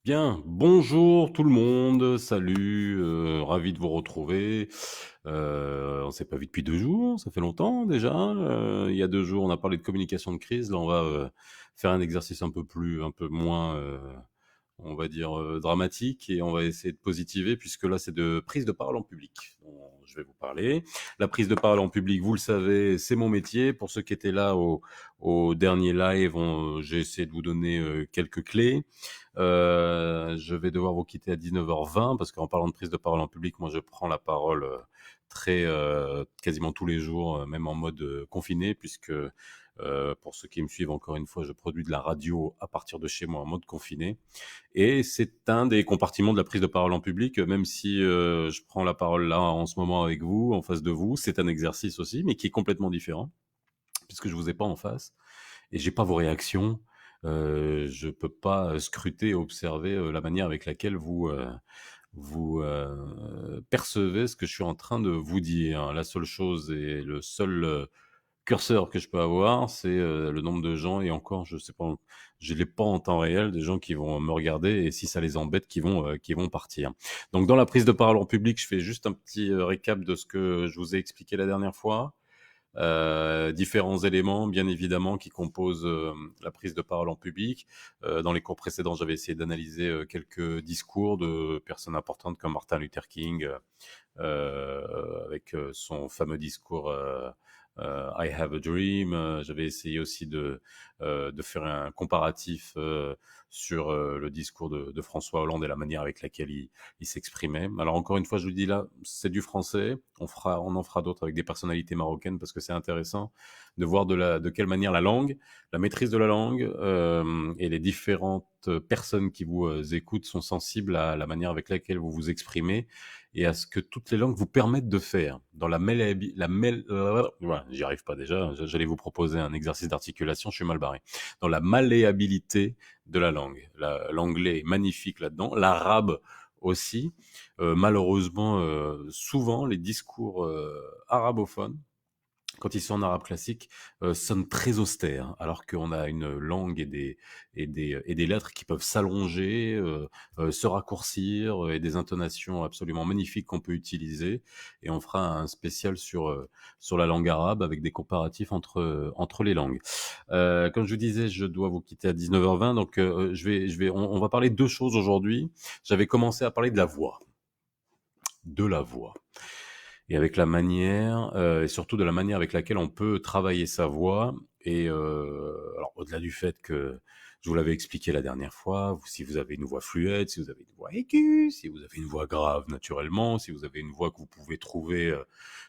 Bien, bonjour tout le monde, salut, ravi de vous retrouver. On s'est pas vu depuis 2 jours, ça fait longtemps déjà. Il y a 2 jours, on a parlé de communication de crise. Là, on va, faire un exercice un peu moins, on va dire, dramatique et on va essayer de positiver puisque là, c'est de prise de parole en public dont je vais vous parler. La prise de parole en public, vous le savez, c'est mon métier. Pour ceux qui étaient là au dernier live, j'ai essayé de vous donner, quelques clés. Je vais devoir vous quitter à 19h20 parce qu'en parlant de prise de parole en public, moi, je prends la parole, quasiment tous les jours, même en mode, confiné puisque, pour ceux qui me suivent, encore une fois, je produis de la radio à partir de chez moi en mode confiné et c'est un des compartiments de la prise de parole en public, même si, je prends la parole là, en ce moment avec vous, en face de vous. C'est un exercice aussi, mais qui est complètement différent puisque je vous ai pas en face et j'ai pas vos réactions. Je peux pas, scruter et observer, la manière avec laquelle vous percevez ce que je suis en train de vous dire. La seule chose et le seul, curseur que je peux avoir, c'est, le nombre de gens et encore je sais pas, je l'ai pas en temps réel, des gens qui vont me regarder et si ça les embête, qui vont partir. Donc dans la prise de parole en public, je fais juste un petit, récap de ce que je vous ai expliqué la dernière fois. Différents éléments, bien évidemment, qui composent la prise de parole en public. Dans les cours précédents, j'avais essayé d'analyser quelques discours de personnes importantes comme Martin Luther King, avec son fameux discours I have a dream. J'avais essayé aussi de faire un comparatif sur le discours de François Hollande et la manière avec laquelle il s'exprimait. Alors encore une fois, je vous le dis là, c'est du français. On en fera d'autres avec des personnalités marocaines parce que c'est intéressant de voir de quelle manière la langue, la maîtrise de la langue et les différentes personnes qui vous écoutent sont sensibles à la manière avec laquelle vous vous exprimez et à ce que toutes les langues vous permettent de faire. Dans la malléabi la mêle ouais, j'y arrive pas déjà, j'allais vous proposer un exercice d'articulation, je suis mal barré. Dans la malléabilité de la langue. L'anglais est magnifique là-dedans, l'arabe aussi. Malheureusement, souvent les discours, arabophones quand ils sont en arabe classique, sonnent très austères, alors qu'on a une langue et des lettres qui peuvent s'allonger, se raccourcir, et des intonations absolument magnifiques qu'on peut utiliser. Et on fera un spécial sur la langue arabe avec des comparatifs entre les langues. Comme je vous disais, je dois vous quitter à 19h20, donc on va parler de 2 choses aujourd'hui. J'avais commencé à parler de la voix et avec la manière, et surtout de la manière avec laquelle on peut travailler sa voix et alors au-delà du fait que je vous l'avais expliqué la dernière fois, si vous avez une voix fluette, si vous avez une voix aiguë, si vous avez une voix grave naturellement, si vous avez une voix que vous pouvez trouver,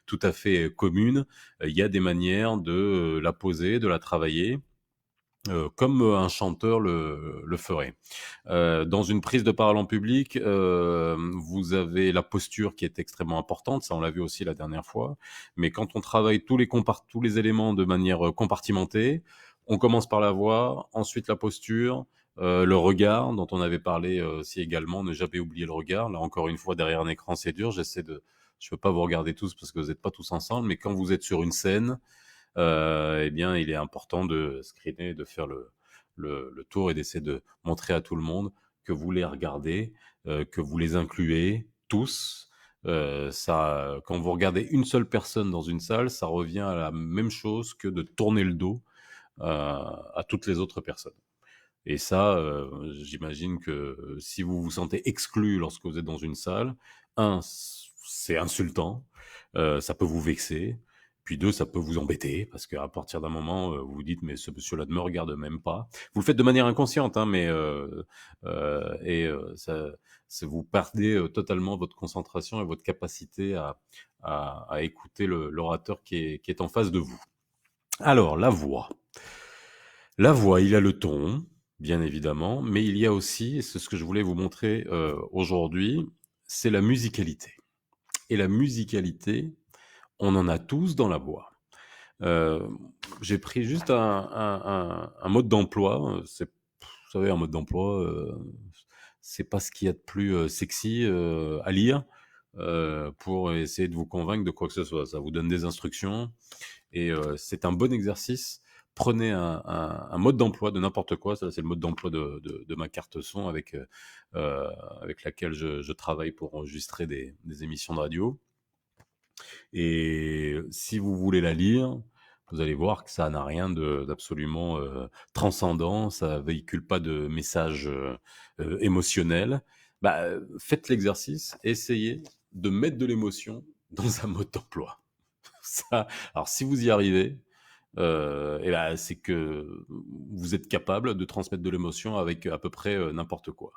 tout à fait, commune, il y a des manières de, la poser, de la travailler, comme, un chanteur le ferait. Dans une prise de parole en public, vous avez la posture qui est extrêmement importante, ça on l'a vu aussi la dernière fois. Mais quand on travaille tous les éléments de manière compartimentée, on commence par la voix, ensuite la posture, le regard dont on avait parlé aussi également, ne jamais oublier le regard. Là encore une fois, derrière un écran, c'est dur. Je peux pas vous regarder tous parce que vous n'êtes pas tous ensemble, mais quand vous êtes sur une scène, eh bien, il est important de screener, de faire le tour et d'essayer de montrer à tout le monde que vous les regardez, que vous les incluez tous. Ça, quand vous regardez une seule personne dans une salle, ça revient à la même chose que de tourner le dos à toutes les autres personnes. Et ça, j'imagine que si vous vous sentez exclu lorsque vous êtes dans une salle, un, c'est insultant, ça peut vous vexer. Puis deux, ça peut vous embêter parce qu'à partir d'un moment, vous vous dites: «Mais ce monsieur-là ne me regarde même pas». Vous le faites de manière inconsciente, hein, mais vous perdez, totalement votre concentration et votre capacité à écouter l'orateur qui est en face de vous. Alors la voix. La voix, il y a le ton, bien évidemment, mais il y a aussi, et c'est ce que je voulais vous montrer, aujourd'hui, c'est la musicalité. Et la musicalité, on en a tous dans la voix. Heu, j'ai pris juste un mode d'emploi, vous savez, un mode d'emploi, c'est pas ce qu'il y a de plus, sexy, à lire, pour essayer de vous convaincre de quoi que ce soit. Ça vous donne des instructions et c'est un bon exercice prenez un mode d'emploi de n'importe quoi, ça c'est le mode d'emploi de ma carte son avec laquelle je travaille pour enregistrer des émissions de radio. Et si vous voulez la lire, vous allez voir que ça n'a rien d'absolument transcendant, ça véhicule pas de message émotionnel. Bah, faites l'exercice, essayez de mettre de l'émotion dans un mode d'emploi. Ça, alors si vous y arrivez, et bah, c'est que vous êtes capable de transmettre de l'émotion avec à peu près n'importe quoi.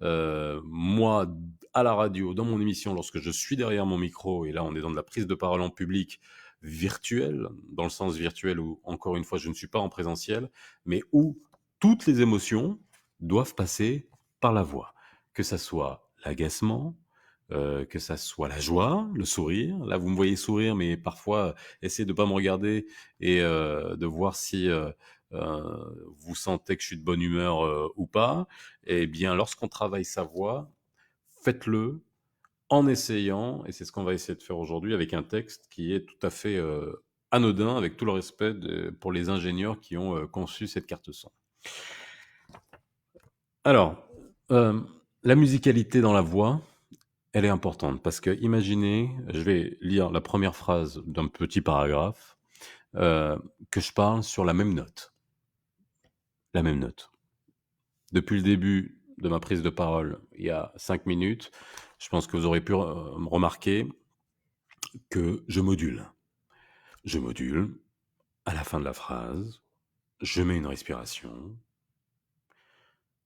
Moi, à la radio, dans mon émission, lorsque je suis derrière mon micro, et là on est dans de la prise de parole en public virtuelle, dans le sens virtuel où, encore une fois, je ne suis pas en présentiel, mais où toutes les émotions doivent passer par la voix. Que ça soit l'agacement, que ça soit la joie, le sourire. Là, vous me voyez sourire, mais parfois, essayez de pas me regarder et de voir si vous sentez que je suis de bonne humeur ou pas. Eh bien, lorsqu'on travaille sa voix, faites-le en essayant, et c'est ce qu'on va essayer de faire aujourd'hui avec un texte qui est tout à fait anodin, avec tout le respect pour les ingénieurs qui ont conçu cette carte son. Alors, la musicalité dans la voix, elle est importante parce que imaginez, je vais lire la première phrase d'un petit paragraphe, que je parle sur la même note. La même note. Depuis le début de ma prise de parole, il y a 5 minutes, je pense que vous aurez pu remarquer que je module. Je module à la fin de la phrase, je mets une respiration,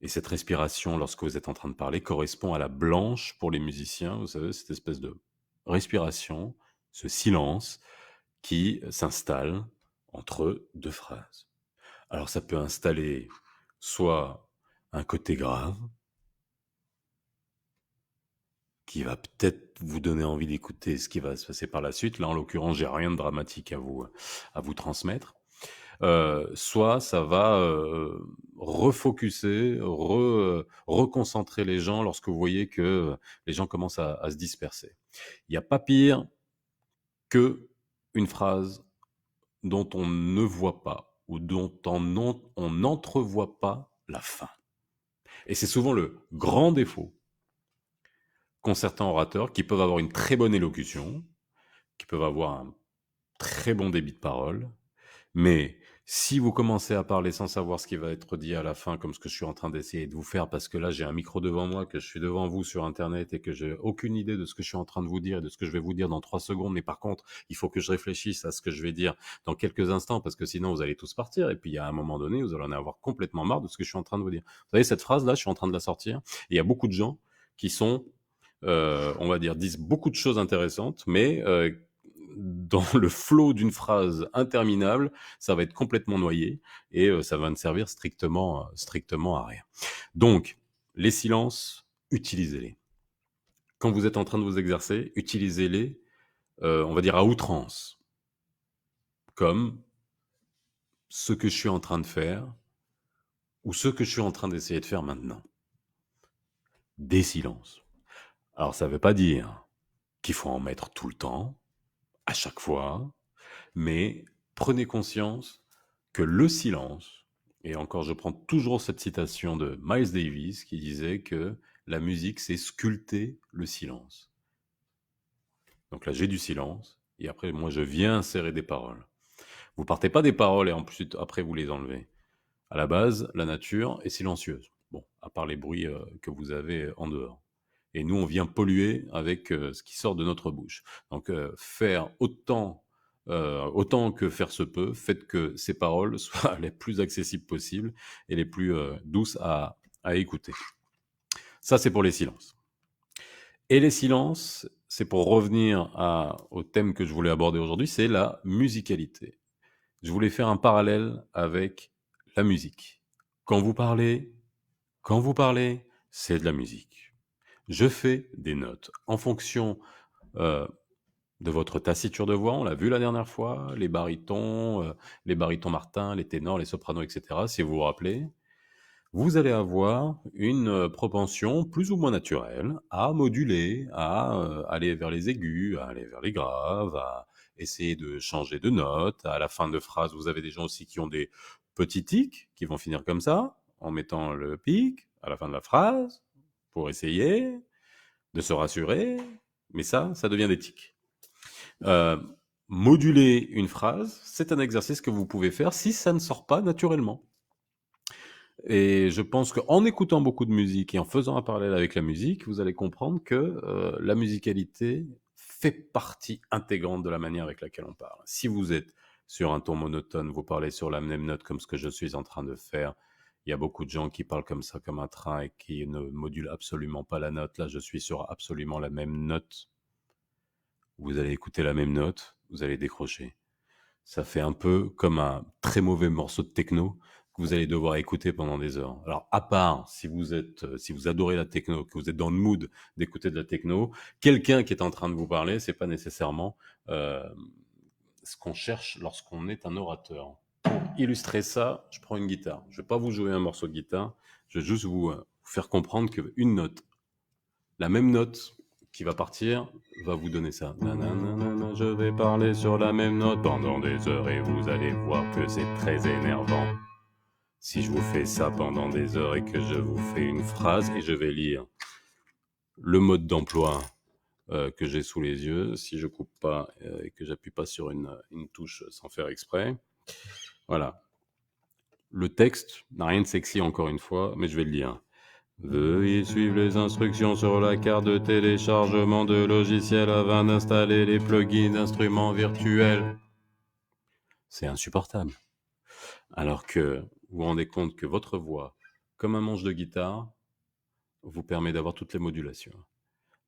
et cette respiration, lorsque vous êtes en train de parler, correspond à la blanche pour les musiciens, vous savez, cette espèce de respiration, ce silence qui s'installe entre 2 phrases. Alors ça peut installer soit un côté grave, qui va peut-être vous donner envie d'écouter ce qui va se passer par la suite. Là, en l'occurrence, j'ai rien de dramatique à vous transmettre. Soit ça va refocuser, reconcentrer les gens lorsque vous voyez que les gens commencent à se disperser. Il n'y a pas pire que une phrase dont on ne voit pas ou dont on n'entrevoit pas la fin. Et c'est souvent le grand défaut qu'ont certains orateurs qui peuvent avoir une très bonne élocution, qui peuvent avoir un très bon débit de parole, mais si vous commencez à parler sans savoir ce qui va être dit à la fin, comme ce que je suis en train d'essayer de vous faire, parce que là j'ai un micro devant moi, que je suis devant vous sur internet et que j'ai aucune idée de ce que je suis en train de vous dire et de ce que je vais vous dire dans 3 secondes, mais par contre, il faut que je réfléchisse à ce que je vais dire dans quelques instants, parce que sinon vous allez tous partir, et puis il y a un moment donné, vous allez en avoir complètement marre de ce que je suis en train de vous dire. Vous savez, cette phrase-là, je suis en train de la sortir, et il y a beaucoup de gens qui sont, on va dire, disent beaucoup de choses intéressantes, mais dans le flot d'une phrase interminable, ça va être complètement noyé et ça va ne servir strictement à rien. Donc, les silences, utilisez-les. Quand vous êtes en train de vous exercer, utilisez-les, on va dire à outrance, comme ce que je suis en train de faire ou ce que je suis en train d'essayer de faire maintenant. Des silences. Alors, ça ne veut pas dire qu'il faut en mettre tout le temps, à chaque fois, mais prenez conscience que le silence, et encore je prends toujours cette citation de Miles Davis qui disait que la musique c'est sculpter le silence. Donc là j'ai du silence, et après moi je viens insérer des paroles. Vous partez pas des paroles et ensuite après vous les enlevez. À la base, la nature est silencieuse. Bon, à part les bruits que vous avez en dehors. Et nous, on vient polluer avec ce qui sort de notre bouche. Donc, faire autant que faire se peut, faites que ces paroles soient les plus accessibles possibles et les plus douces à écouter. Ça, c'est pour les silences. Et les silences, c'est pour revenir au thème que je voulais aborder aujourd'hui, c'est la musicalité. Je voulais faire un parallèle avec la musique. Quand vous parlez, c'est de la musique. Je fais des notes en fonction de votre tassiture de voix. On l'a vu la dernière fois, les barytons Martin, les ténors, les sopranos, etc. Si vous vous rappelez, vous allez avoir une propension plus ou moins naturelle à moduler, à aller vers les aigus, à aller vers les graves, essayez de changer de note. À la fin de phrase, vous avez des gens aussi qui ont des petits tics, qui vont finir comme ça, en mettant le pic à la fin de la phrase, pour essayer de se rassurer, mais ça devient des tics. Moduler une phrase, c'est un exercice que vous pouvez faire si ça ne sort pas naturellement. Et je pense qu'en écoutant beaucoup de musique et en faisant un parallèle avec la musique, vous allez comprendre que la musicalité fait partie intégrante de la manière avec laquelle on parle. Si vous êtes sur un ton monotone, vous parlez sur la même note comme ce que je suis en train de faire, il y a beaucoup de gens qui parlent comme ça, comme un train, et qui ne modulent absolument pas la note. Là, je suis sur absolument la même note. Vous allez écouter la même note, vous allez décrocher. Ça fait un peu comme un très mauvais morceau de techno que vous allez devoir écouter pendant des heures. Alors, à part si vous êtes, si vous adorez la techno, que vous êtes dans le mood d'écouter de la techno, quelqu'un qui est en train de vous parler, c'est pas nécessairement ce qu'on cherche lorsqu'on est un orateur. Pour illustrer ça, je prends une guitare. Je vais pas vous jouer un morceau de guitare, je vais juste vous faire comprendre qu'une note, la même note qui va partir, va vous donner ça. Nanana, je vais parler sur la même note pendant des heures et vous allez voir que c'est très énervant. Si je vous fais ça pendant des heures et que je vous fais une phrase et je vais lire le mode d'emploi que j'ai sous les yeux, si je coupe pas et que j'appuie pas sur une touche sans faire exprès, voilà. Le texte n'a rien de sexy encore une fois, mais je vais le lire. Veuillez suivre les instructions sur la carte de téléchargement de logiciels afin d'installer les plugins d'instruments virtuels. C'est insupportable. Alors que vous vous rendez compte que votre voix, comme un manche de guitare, vous permet d'avoir toutes les modulations.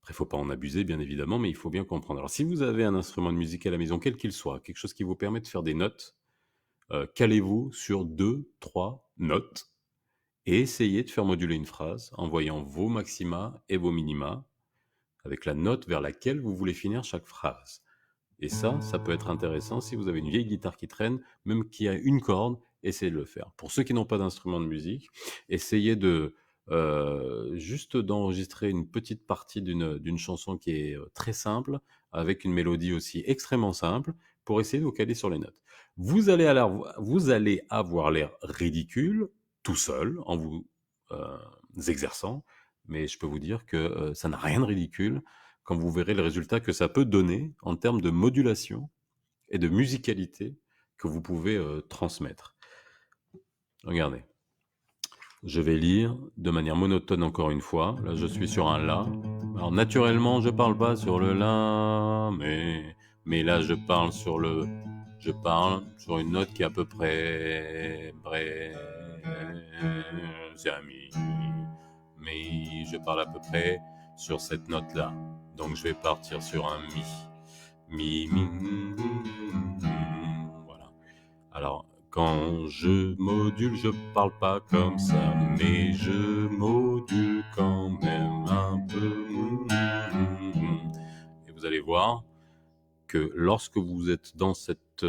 Après, il ne faut pas en abuser, bien évidemment, mais il faut bien comprendre. Alors, si vous avez un instrument de musique à la maison, quel qu'il soit, quelque chose qui vous permet de faire des notes, calez-vous sur 2, 3 notes et essayez de faire moduler une phrase en voyant vos maxima et vos minima avec la note vers laquelle vous voulez finir chaque phrase. Et ça peut être intéressant si vous avez une vieille guitare qui traîne, même qui a une corde, essayez de le faire. Pour ceux qui n'ont pas d'instrument de musique, essayez de juste d'enregistrer une petite partie d'une chanson qui est très simple, avec une mélodie aussi extrêmement simple, pour essayer de vous caler sur les notes. Vous allez avoir l'air ridicule, tout seul, en vous exerçant, mais je peux vous dire que ça n'a rien de ridicule quand vous verrez le résultat que ça peut donner en termes de modulation et de musicalité que vous pouvez transmettre. Regardez. Je vais lire de manière monotone encore une fois. Là, je suis sur un La. Alors, naturellement, je parle pas sur le La, mais là, je parle sur une note qui est à peu près c'est un Mi. Mais je parle à peu près sur cette note-là. Donc, je vais partir sur un Mi. Mi, mi, voilà. Alors, quand je module, je parle pas comme ça, mais je module quand même un peu. Et vous allez voir que lorsque vous êtes dans cette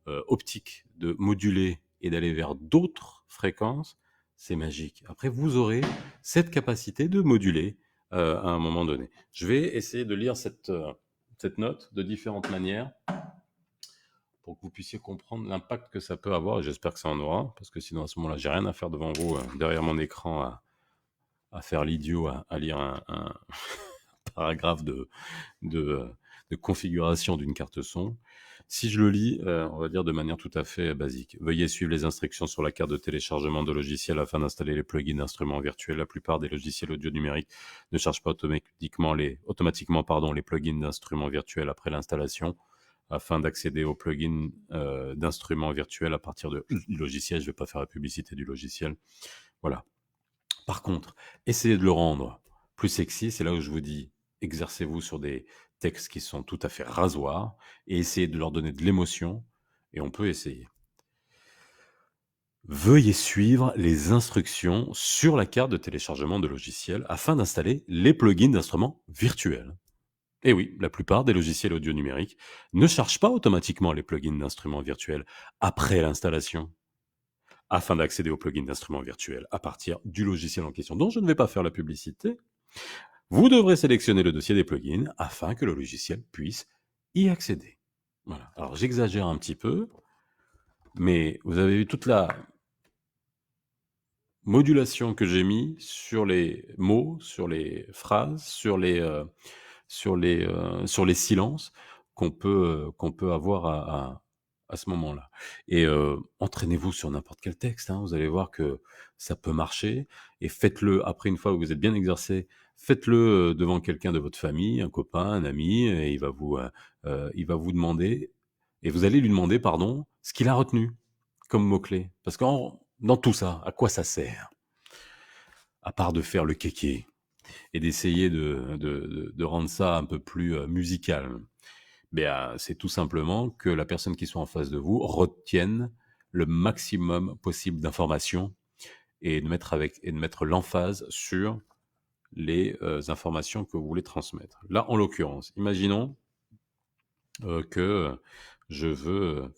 optique de moduler et d'aller vers d'autres fréquences, c'est magique. Après, vous aurez cette capacité de moduler à un moment donné. Je vais essayer de lire cette note de différentes manières pour que vous puissiez comprendre l'impact que ça peut avoir, et j'espère que ça en aura, parce que sinon à ce moment-là, j'ai rien à faire devant vous, derrière mon écran, à faire l'idiot, à lire un paragraphe de configuration d'une carte son. Si je le lis, on va dire de manière tout à fait basique. Veuillez suivre les instructions sur la carte de téléchargement de logiciels afin d'installer les plugins d'instruments virtuels. La plupart des logiciels audio numériques ne chargent pas automatiquement les plugins d'instruments virtuels après l'installation. Afin d'accéder aux plugins d'instruments virtuels à partir du logiciel. Je ne vais pas faire la publicité du logiciel. Voilà. Par contre, essayez de le rendre plus sexy. C'est là où je vous dis, exercez-vous sur des textes qui sont tout à fait rasoirs et essayez de leur donner de l'émotion. Et on peut essayer. Veuillez suivre les instructions sur la carte de téléchargement de logiciels afin d'installer les plugins d'instruments virtuels. Et oui, la plupart des logiciels audio numériques ne chargent pas automatiquement les plugins d'instruments virtuels après l'installation. Afin d'accéder aux plugins d'instruments virtuels à partir du logiciel en question, dont je ne vais pas faire la publicité, vous devrez sélectionner le dossier des plugins afin que le logiciel puisse y accéder. Voilà. Alors j'exagère un petit peu, mais vous avez vu toute la modulation que j'ai mis sur les mots, sur les phrases, sur les silences qu'on peut avoir à ce moment-là. Et entraînez-vous sur n'importe quel texte, hein, vous allez voir que ça peut marcher et faites-le après une fois que vous êtes bien exercé, faites-le, devant quelqu'un de votre famille, un copain, un ami et il va vous demander et vous allez lui demander, pardon, ce qu'il a retenu comme mot-clé. Parce qu'en dans tout ça, à quoi ça sert? À part de faire le kéké et d'essayer de rendre ça un peu plus, musical. C'est tout simplement que la personne qui soit en face de vous retienne le maximum possible d'informations et de mettre l'emphase sur les, informations que vous voulez transmettre. Là, en l'occurrence, imaginons, que je veux,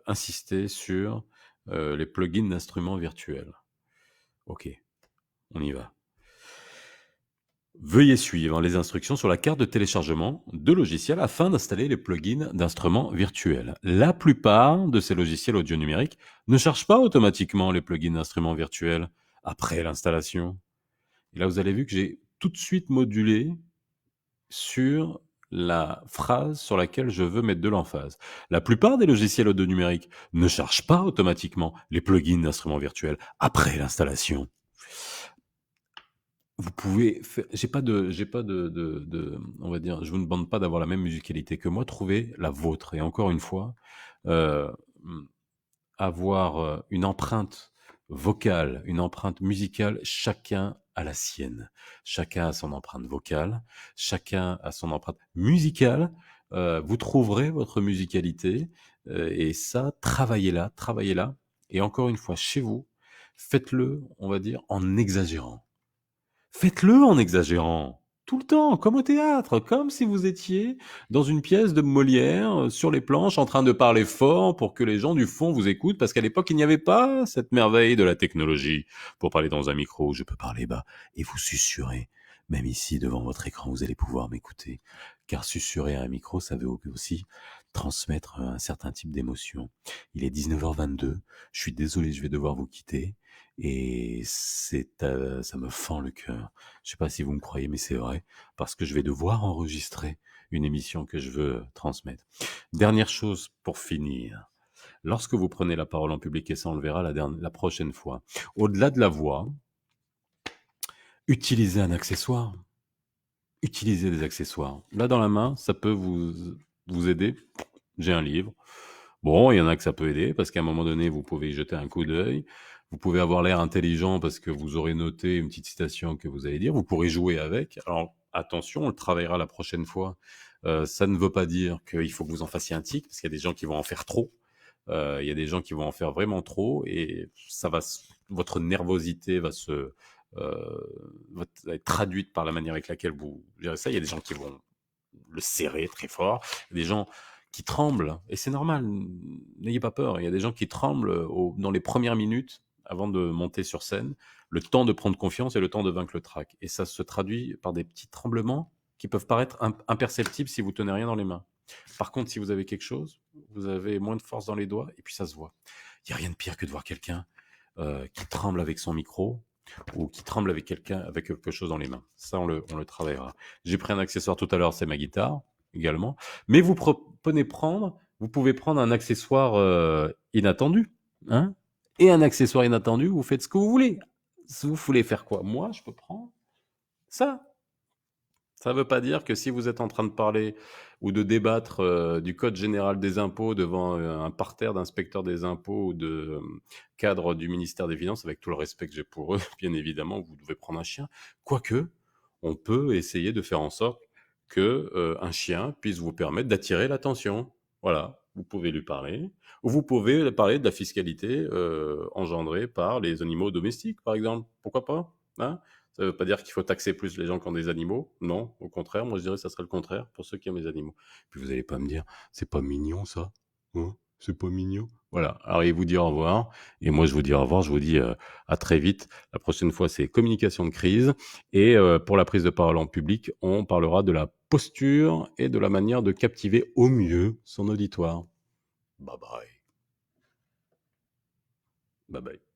insister sur, les plugins d'instruments virtuels. OK, on y va. Veuillez suivre les instructions sur la carte de téléchargement de logiciels afin d'installer les plugins d'instruments virtuels. La plupart de ces logiciels audio numériques ne chargent pas automatiquement les plugins d'instruments virtuels après l'installation. Et là, vous avez vu que j'ai tout de suite modulé sur la phrase sur laquelle je veux mettre de l'emphase. La plupart des logiciels audio numériques ne chargent pas automatiquement les plugins d'instruments virtuels après l'installation. Vous pouvez fai j'ai pas on va dire, je vous demande pas d'avoir la même musicalité que moi, trouvez la vôtre et encore une fois, heu, mmh, avoir, une empreinte vocale, une empreinte musicale, chacun a la sienne. Chacun a son empreinte vocale, chacun a son empreinte musicale, vous trouverez votre musicalité, et ça, travaillez-la et encore une fois, chez vous, faites-le, on va dire, en exagérant. Faites-le en exagérant, tout le temps, comme au théâtre, comme si vous étiez dans une pièce de Molière, sur les planches, en train de parler fort pour que les gens du fond vous écoutent, parce qu'à l'époque, il n'y avait pas cette merveille de la technologie pour parler dans un micro. Je peux parler bas et vous susurrer. Même ici, devant votre écran, vous allez pouvoir m'écouter. Car susurrer à un micro, ça veut aussi transmettre un certain type d'émotion. Il est 19h22. Je suis désolé, je vais devoir vous quitter. Et ça me fend le cœur. Je sais pas si vous me croyez, mais c'est vrai, parce que je vais devoir enregistrer une émission que je veux transmettre. Dernière chose pour finir, lorsque vous prenez la parole en public, et ça on le verra la prochaine fois, au-delà de la voix, utilisez un accessoire. Utilisez des accessoires. Là dans la main, ça peut vous aider. J'ai un livre. Bon, il y en a que ça peut aider parce qu'à un moment donné, vous pouvez y jeter un coup d'œil. Vous pouvez avoir l'air intelligent parce que vous aurez noté une petite citation que vous allez dire. Vous pourrez jouer avec. Alors, attention, on le travaillera la prochaine fois. Ça ne veut pas dire qu'il faut que vous en fassiez un tic parce qu'il y a des gens qui vont en faire trop. Il y a des gens qui vont en faire vraiment trop et votre nervosité va être traduite par la manière avec laquelle vous gérez ça. Il y a des gens qui vont le serrer très fort. Il y a des gens qui tremblent, et c'est normal, n'ayez pas peur. Il y a des gens qui tremblent dans les premières minutes avant de monter sur scène, le temps de prendre confiance et le temps de vaincre le trac. Et ça se traduit par des petits tremblements qui peuvent paraître imperceptibles si vous tenez rien dans les mains. Par contre, si vous avez quelque chose, vous avez moins de force dans les doigts et puis ça se voit. Il n'y a rien de pire que de voir quelqu'un qui tremble avec son micro ou qui tremble avec avec quelque chose dans les mains. Ça, on le travaillera. J'ai pris un accessoire tout à l'heure, c'est ma guitare également. Mais vous pouvez prendre un accessoire inattendu, hein, et un accessoire inattendu, vous faites ce que vous voulez. Si vous voulez faire quoi? Moi, je peux prendre ça. Ça ne veut pas dire que si vous êtes en train de parler ou de débattre du code général des impôts devant un parterre d'inspecteurs des impôts ou de cadres du ministère des Finances, avec tout le respect que j'ai pour eux, bien évidemment, vous devez prendre un chien. Quoique, on peut essayer de faire en sorte que un chien puisse vous permettre d'attirer l'attention. Voilà, vous pouvez lui parler, ou vous pouvez parler de la fiscalité engendrée par les animaux domestiques, par exemple. Pourquoi pas, hein? Ça veut pas dire qu'il faut taxer plus les gens qui ont des animaux. Non, au contraire, moi je dirais que ça serait le contraire pour ceux qui aiment les animaux. Puis vous allez pas me dire, c'est pas mignon ça? Hein? C'est pas mignon? Voilà, alors il vous dit au revoir et moi je vous dis au revoir, je vous dis, à très vite. La prochaine fois, c'est communication de crise et pour la prise de parole en public, on parlera de la posture et de la manière de captiver au mieux son auditoire. Bye bye. Bye bye.